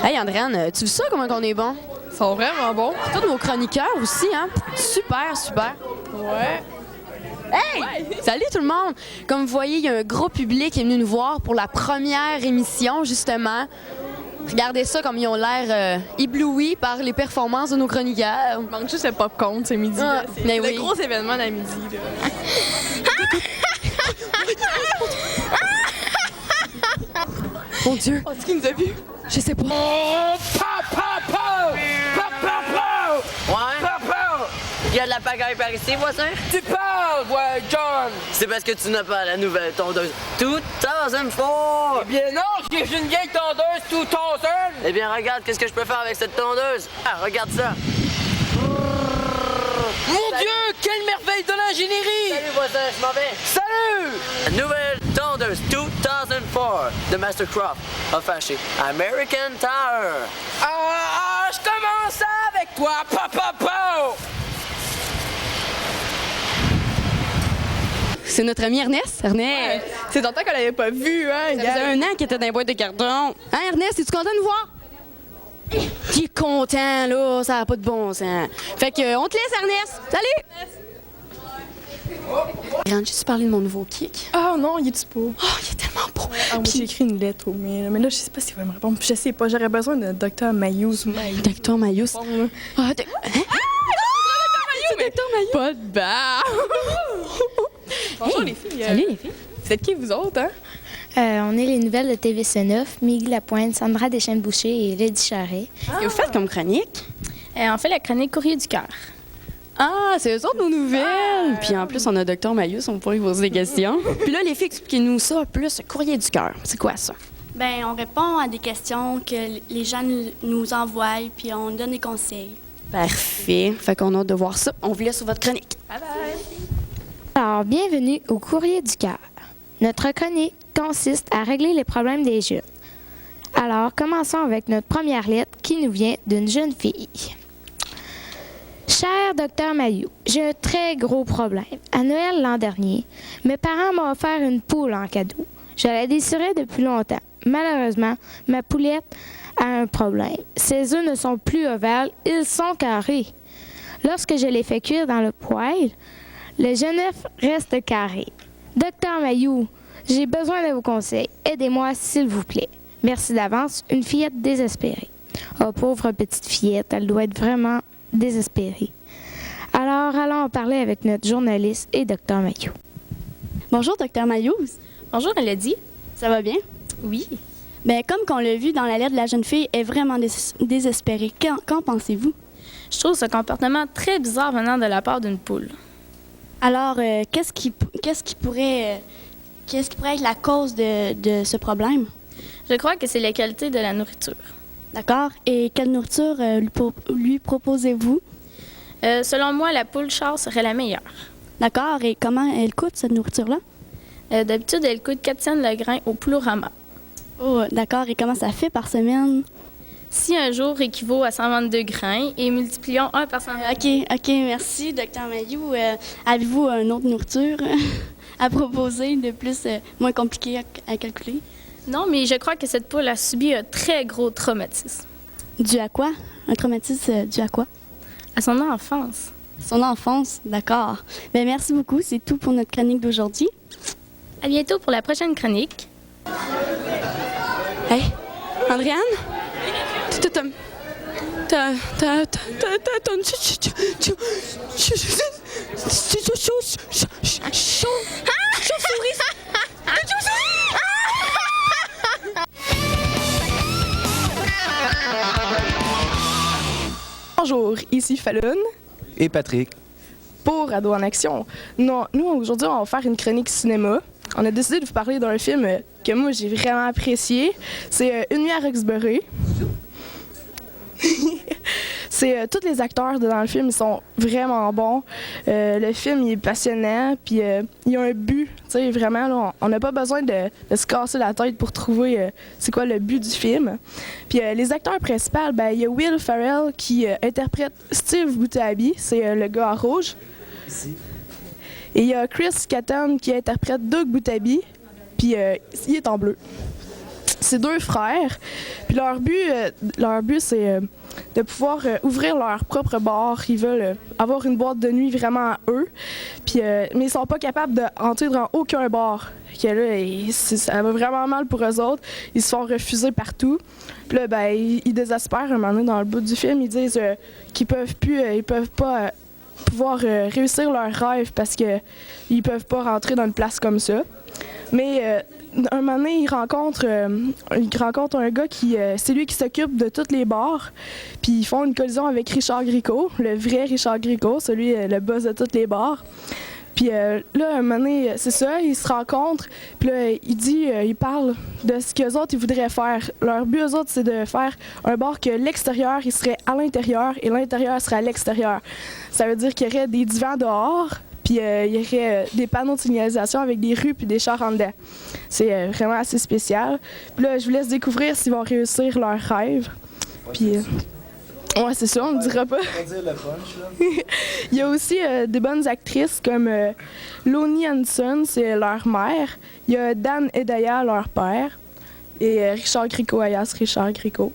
Hey Andréane, tu veux ça comment on est bon? Ils sont vraiment bons. Tous nos chroniqueurs aussi, hein? Super, super. Ouais. Hey! Salut tout le monde! Comme vous voyez, il y a un gros public qui est venu nous voir pour la première émission, justement. Regardez ça comme ils ont l'air éblouis par les performances de nos chroniqueurs. Il manque juste le popcorn, c'est midi. Ah, là. C'est mais le oui. gros événement de la midi. Là. Mon Dieu! Est-ce qu'il nous a vus? Je sais pas. Ouais? Il y a de la pagaille par ici, voisin? Tu parles, ouais, John! C'est parce que tu n'as pas la nouvelle tondeuse 2004! Eh bien non, j'ai une vieille tondeuse 2000! Eh bien, regarde, qu'est-ce que je peux faire avec cette tondeuse? Ah, regarde ça! Mon Dieu, quelle merveille de l'ingénierie! Salut, voisin, je m'en vais! Salut! La nouvelle tondeuse 2004 de Mastercraft a fâché American Tower. Je commence avec toi, papa! C'est notre ami Ernest. Ernest! C'est longtemps qu'on l'avait pas vu, hein, Ça faisait un an qu'il était dans les boîtes de carton. Hein, Ernest, es-tu content de nous voir? Qui est content, là? Ça n'a pas de bon sens. Fait que, on te laisse, Ernest. Salut! Regarde, j'ai-tu parlé de mon nouveau kick? Ah non, il est-tu beau? Oh, il est tellement beau. Ah, moi, j'ai écrit une lettre au mail, mais là, je sais pas s'il va me répondre. Je sais pas, j'aurais besoin de Dr. Mayous. Docteur Mayous. Bon, Ah, Docteur Mayous. pas de barre! Bonjour Hey, les filles. Salut, les filles. Vous êtes qui, vous autres, hein? On est les nouvelles de TVC9, Miggy Lapointe, Sandra Deschênes-Boucher et Lady Charret. Qu'est-ce que vous faites comme chronique? On fait la chronique Courrier du cœur. Ah, c'est eux autres nos nouvelles. Puis en plus, on a Docteur Mayous, on pourrait lui poser des questions. Puis là, les filles, expliquez-nous ça plus. Courrier du cœur, c'est quoi ça? Bien, on répond à des questions que les gens nous envoient, puis on donne des conseils. Parfait. Fait qu'on a hâte de voir ça. On vous laisse sur votre chronique. Alors, bienvenue au Courrier du cœur. Notre chronique consiste à régler les problèmes des jeunes. Alors, commençons avec notre première lettre qui nous vient d'une jeune fille. Cher Docteur Mayou, j'ai un très gros problème. À Noël l'an dernier, mes parents m'ont offert une poule en cadeau. Je la désirais depuis longtemps. Malheureusement, ma poulette a un problème. Ses œufs ne sont plus ovales, ils sont carrés. Lorsque je les fais cuire dans le poêle, le jeune œuf reste carré. Docteur Mayou, j'ai besoin de vos conseils. Aidez-moi, s'il vous plaît. Merci d'avance, une fillette désespérée. Oh, pauvre petite fillette, elle doit être vraiment désespérée. Alors, allons en parler avec notre journaliste et Docteur Mayou. Bonjour, Dr. Mayous. Bonjour, Elodie. Ça va bien? Oui. Bien, comme qu'on l'a vu dans la lettre, la jeune fille est vraiment désespérée. Qu'en pensez-vous? Je trouve ce comportement très bizarre venant de la part d'une poule. Alors, qu'est-ce qui pourrait être la cause de ce problème? Je crois que c'est la qualité de la nourriture. D'accord. Et quelle nourriture lui proposez-vous? Selon moi, la poule char serait la meilleure. D'accord. Et comment elle coûte, cette nourriture-là? D'habitude, elle coûte 4 cents le grain au Poulorama. Oh, d'accord. Et comment ça fait par semaine? Si un jour équivaut à 122 grains et multiplions 1 par 100. OK, merci, Dr. Mayou. Avez-vous une autre nourriture à proposer de plus, moins compliqué à calculer? Non, mais je crois que cette poule a subi un très gros traumatisme. Dû à quoi? Un traumatisme dû à quoi? À son enfance. Son enfance, d'accord. Bien, merci beaucoup. C'est tout pour notre chronique d'aujourd'hui. À bientôt pour la prochaine chronique. Hey, Andréane? Bonjour, ici Fallon Et Patrick. pour Ado en Action. Non, nous, aujourd'hui, on va faire une chronique cinéma. On a décidé de vous parler d'un film que moi, j'ai vraiment apprécié. C'est Une nuit à Roxbury. Tous les acteurs dans le film, ils sont vraiment bons. Le film, il est passionnant, puis il y a un but. Tu sais, vraiment, là, on n'a pas besoin de se casser la tête pour trouver c'est quoi le but du film. Puis les acteurs principaux, ben, il y a Will Ferrell qui interprète Steve Butabi, c'est le gars en rouge. Ici. Et il y a Chris Kattan qui interprète Doug Butabi, puis il est en bleu. c'est 2 frères. Puis leur but c'est de pouvoir ouvrir leur propre bar. Ils veulent avoir une boîte de nuit vraiment à eux. Puis, mais ils sont pas capables de rentrer dans aucun bar. Que là, ça va vraiment mal pour eux autres. Ils se font refuser partout. Puis là, ben, ils désespèrent un moment donné dans le bout du film. Ils disent qu'ils peuvent pas pouvoir réussir leurs rêves parce qu'ils peuvent pas rentrer dans une place comme ça. Mais un moment donné, il rencontre un gars qui, c'est lui qui s'occupe de tous les bars. Puis ils font une collision avec Richard Grieco, le vrai Richard Grieco, celui le boss de tous les bars. Puis là, un moment donné, c'est ça, ils se rencontrent. Puis là, il parle de ce qu'eux autres, ils voudraient faire. Leur but, eux autres, c'est de faire un bar que l'extérieur, il serait à l'intérieur et l'intérieur serait à l'extérieur. Ça veut dire qu'il y aurait des divans dehors, puis il y aurait des panneaux de signalisation avec des rues puis des chars en dedans. C'est vraiment assez spécial. Puis là, je vous laisse découvrir s'ils vont réussir leur rêve. Puis... ouais, c'est ça, on ne dira pas. Il y a aussi des bonnes actrices comme Lonnie Hanson, c'est leur mère. Il y a Dan Hedaya, leur père. Et Richard Grieco, alias Richard Grieco.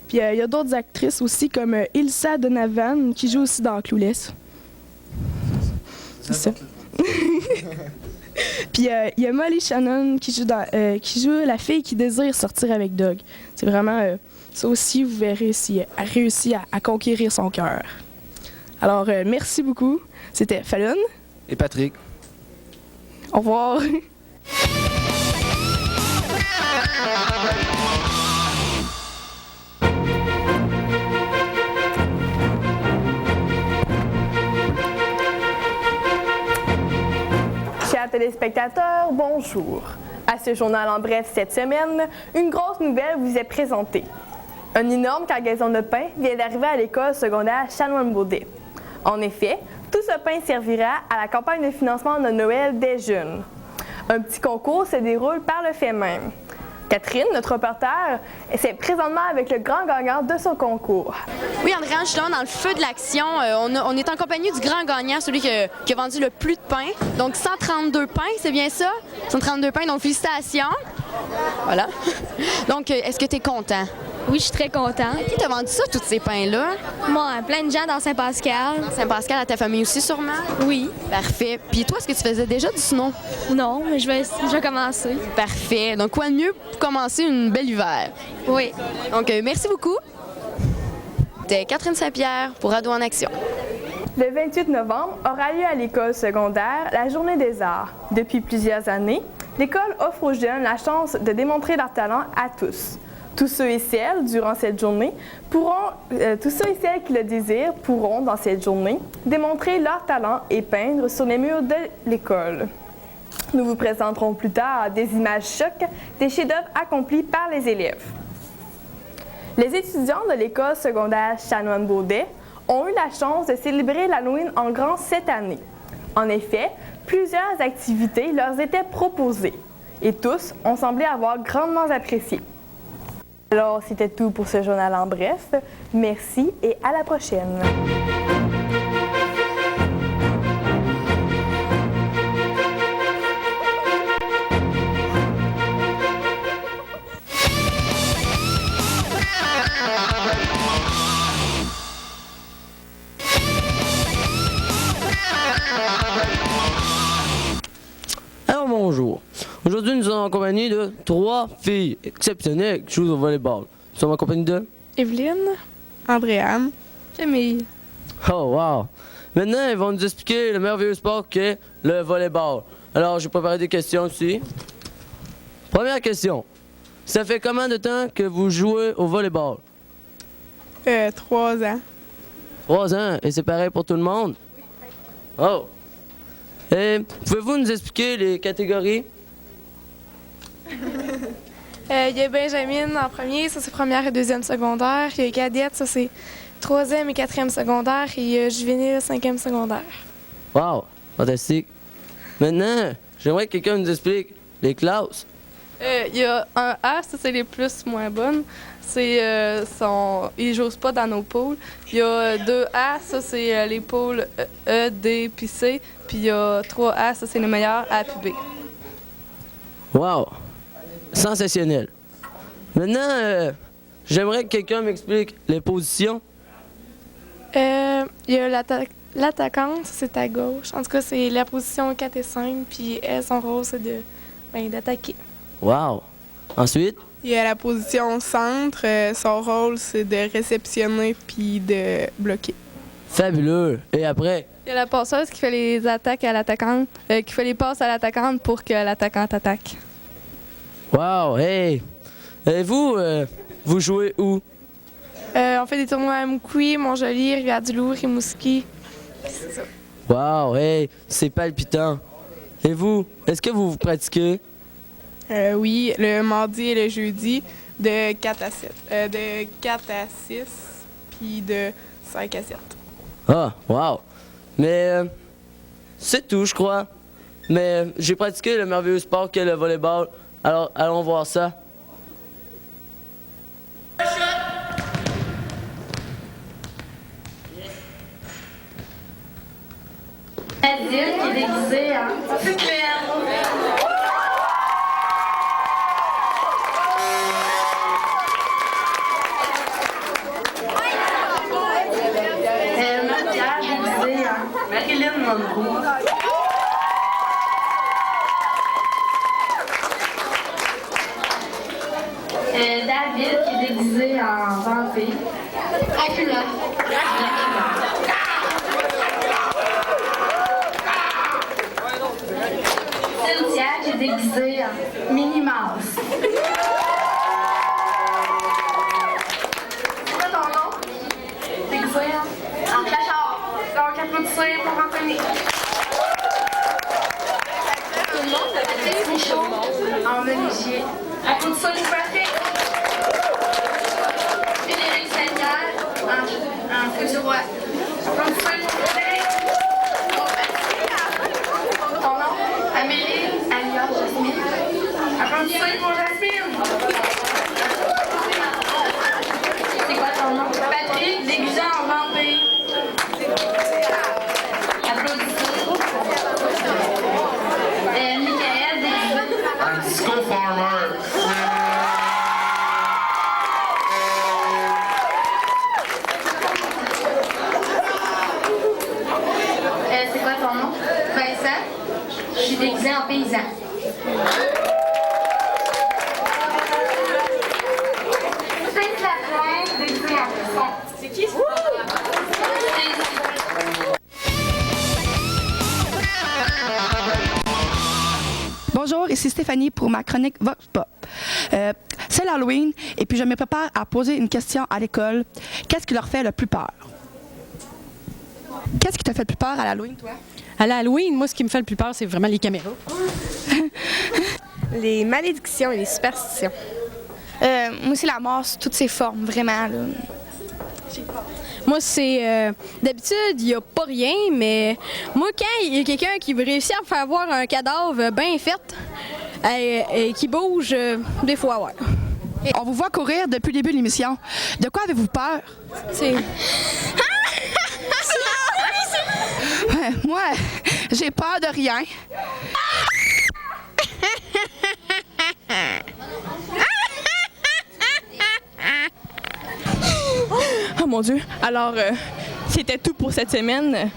Puis il y a d'autres actrices aussi comme Ilsa Donovan qui joue aussi dans Clueless. C'est ça. Puis il y a Molly Shannon qui joue la fille qui désire sortir avec Doug. C'est vraiment... ça aussi, vous verrez si elle a réussi à conquérir son cœur. Alors, merci beaucoup. C'était Fallon. Et Patrick. Au revoir. Chers téléspectateurs, bonjour. À ce journal en bref cette semaine, une grosse nouvelle vous est présentée. Une énorme cargaison de pain vient d'arriver à l'école secondaire Chanoine-Beaudet. En effet, tout ce pain servira à la campagne de financement de Noël des jeunes. Un petit concours se déroule par le fait même. Catherine, notre reporter, est présentement avec le grand gagnant de son concours. Oui, Andréane, justement, dans le feu de l'action, on est en compagnie du grand gagnant, celui qui a vendu le plus de pain. Donc, 132 pains, c'est bien ça? 132 pains, donc félicitations. Voilà. Donc, est-ce que tu es content? Oui, je suis très contente. Qui t'a vendu ça, tous ces pains-là? Moi, plein de gens dans Saint-Pascal. Saint-Pascal, à ta famille aussi, sûrement? Oui. Parfait. Puis toi, est-ce que tu faisais déjà du snow? Non, mais je vais commencer. Parfait. Donc, quoi de mieux pour commencer une belle hiver? Oui. Donc, merci beaucoup. C'était Catherine Saint-Pierre pour Ado en Action. Le 28 novembre aura lieu à l'école secondaire la Journée des Arts. Depuis plusieurs années, l'école offre aux jeunes la chance de démontrer leur talent à tous. Tous ceux et celles, durant cette journée, tous ceux et celles qui le désirent pourront, dans cette journée, démontrer leur talent et peindre sur les murs de l'école. Nous vous présenterons plus tard des images chocs des chefs-d'œuvre accomplis par les élèves. Les étudiants de l'école secondaire Chanoine-Beaudet ont eu la chance de célébrer l'Halloween en grand cette année. En effet, plusieurs activités leur étaient proposées et tous ont semblé avoir grandement apprécié. Alors, c'était tout pour ce journal en bref. Merci et à la prochaine. Alors bonjour. Aujourd'hui, nous sommes en compagnie de 3 filles exceptionnelles qui jouent au volleyball. Nous sommes en compagnie de... Evelyne, Andréane, Camille. Oh wow! Maintenant, ils vont nous expliquer le merveilleux sport qu'est le volleyball. Alors, j'ai préparé des questions aussi. Première question. Ça fait combien de temps que vous jouez au volleyball? 3 ans. 3 ans. Et c'est pareil pour tout le monde? Oh! Et pouvez-vous nous expliquer les catégories? Il y a Benjamin en premier, ça c'est première et deuxième secondaire. Il y a Cadette, ça c'est troisième et quatrième secondaire. Et il y a Juvénile, cinquième secondaire. Wow! Fantastique. Maintenant, j'aimerais que quelqu'un nous explique les classes. Il y a un A, ça c'est les plus moins bonnes. Ils jouent pas dans nos pôles. Il y a 2A, ça c'est les pôles E, D puis C. Puis il y a 3A, ça c'est les meilleurs A puis B. Wow! Sensationnel. Maintenant, j'aimerais que quelqu'un m'explique les positions. Il y a l'attaquante, c'est à gauche. En tout cas, c'est la position 4 et 5, puis elle, son rôle, c'est d'attaquer. Wow! Ensuite? Il y a la position centre. Son rôle, c'est de réceptionner puis de bloquer. Fabuleux! Et après? Il y a la passeuse qui fait les attaques à l'attaquante, qui fait les passes à l'attaquante pour que l'attaquante attaque. Wow! Hey! Et vous, vous jouez où? On fait des tournois à Moukoui, Montjoli, Rivière-du-Loup, Rimouski. C'est ça. Wow! Hey! C'est palpitant! Et vous, est-ce que vous pratiquez? Oui, le mardi et le jeudi, de 4 à 7. De 4 à 6, puis de 5 à 7. Ah! Wow! Mais c'est tout, je crois. Mais j'ai pratiqué le merveilleux sport qu'est le volleyball. Alors, allons voir ça. Adil qui est déguisé en Superman. Marie-Pierre déguisée en Marilyn Monroe. David qui est déguisé en vampire. Dracula. Cynthia qui est déguisée en Minnie Mouse. C'est quoi ton nom? Déguisé en cachard. Donc applaudissez pour Anthony. Tout le monde Patrick Michaud en menuisier. Applaudissez pour Patrick. Frédéric Saint-Pierre en feu du roi. Applaudissez pour Frédéric. Ton nom? Amélie, alias Jasmine. Applaudissez pour Jasmine. C'est quoi ton nom? Patrick, déguisé en vampire. Applaudissez. Michael, déguisé en disco farmer. C'est quoi ton nom? Vincent. Je suis déguisée en paysan. C'est la reine déguisée en poisson. C'est qui ça? Bonjour, ici Stéphanie pour ma chronique Vox Pop. C'est l'Halloween et puis je me prépare à poser une question à l'école. Qu'est-ce qui leur fait le plus peur? Qu'est-ce qui te fait le plus peur à l'Halloween, toi? À l'Halloween, moi, ce qui me fait le plus peur, c'est vraiment les caméras. Les malédictions et les superstitions. Moi, c'est la mort sous toutes ses formes, vraiment. Là. Moi, c'est... d'habitude, il n'y a pas rien, mais moi, quand il y a quelqu'un qui réussit à me faire voir un cadavre bien fait et qui bouge, des fois, ouais. On vous voit courir depuis le début de l'émission. De quoi avez-vous peur? C'est... Moi, j'ai peur de rien. Oh mon Dieu. Alors, c'était tout pour cette semaine.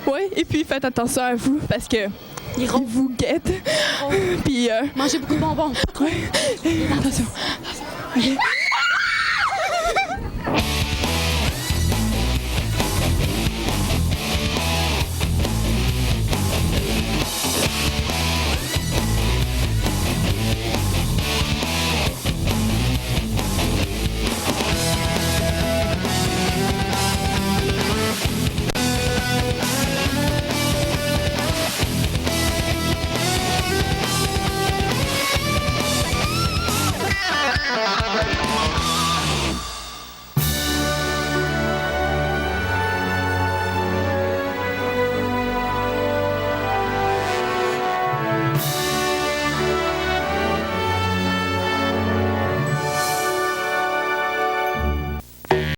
Oui, et puis faites attention à vous parce que ils vous guettent. Puis mangez beaucoup de bonbons. Ouais. Attention. Okay.